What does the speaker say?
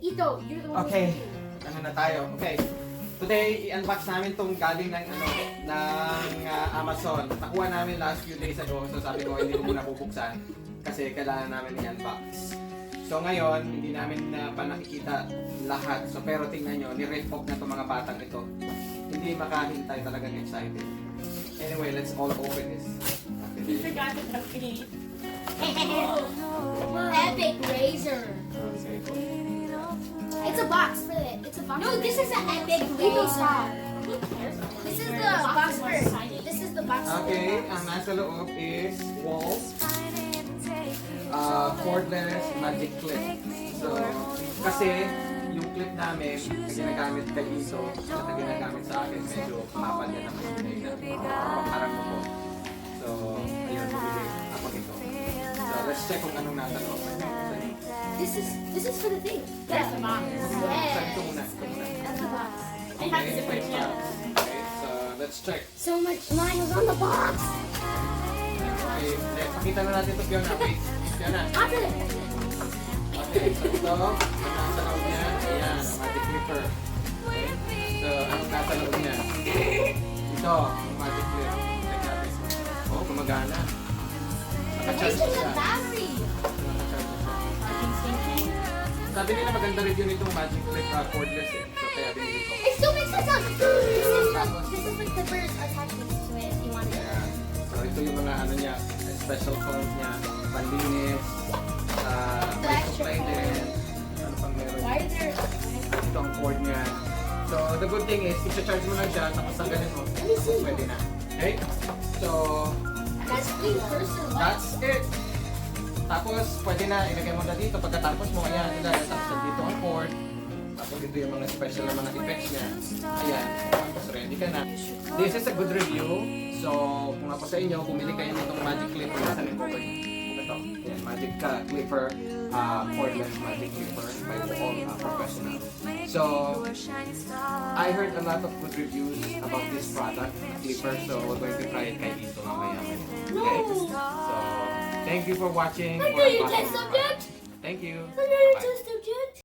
Ito, you're the one. Okay, ano na tayo? Okay. Today, i-unbox namin tong galing ng Amazon. Nakuha namin last few days ago. So sabi ko, hindi ko muna bubuksan kasi kailangan namin i-unbox. So ngayon, hindi namin pa nakikita lahat. So pero tingnan nyo, ni-ref off na itong mga batang ito. Hindi makahintay, talagang excited. Anyway, let's all open this. You forgot to tell me. Epic razor. Okay. It's a box for it. It's a box. No, this is an epic razor. This is the box first. This is the box. Okay, ang nasa loob is Wahl cordless magic clip. So, kasi yung clip namin na ginagamit kay Aeutto at na ginagamit sa akin, medyo kapal yan ang hindi na parang ko. So, ayun, bumili ako ito. So, let's check kung anong nasa loob. This is for the thing. That's the box. Saan ito muna? Ito muna. That's the box. Okay, okay, so let's check. So much money was on the box. Okay, pakita na natin ito, Fiona. Wait, Fiona. After it. Okay, so ito, ang nasa loob niya, ayan, ang magic clipper. Okay, so anong nasa loob niya? Ito, ang magic clip. Check natin. Oh, gumagana. Naka-charge Wasting siya. the battery. Naka-charge siya. Sabi nila maganda review nitong magic clip cordless eh. So kaya binili ko. It still makes sense. This is the clippers attachments to it if you want it. Ayan. So ito yung mga ano niya, special phones niya, panlinis, may supply din, ano pang meron. Why are there? Ito ang cord niya. So the good thing is, i-charge mo lang siya, tapos tanggalin mo, pwede na. Okay? So, That's clean person. that's it. Tapos, pwede na, ilagay mo na dito. Pagkatapos mo, ayan, ilagay. Tapos, dito ang cord. Tapos, dito yung mga special na mga effects niya. Ayan. Tapos, ready ka na. This is a good review. So, kung ako sa inyo, bumili kayo nitong magic clipper. Saan yung cover niya? Ito. Ayan, magic clipper. Cordless magic clipper by Wahl professional. So, I heard a lot of good reviews about this product, clipper. So, we're going to try it kay Aeutto mamaya. Okay? So, thank you for watching. I know you test subject. Thank you. I know you Bye. test subject.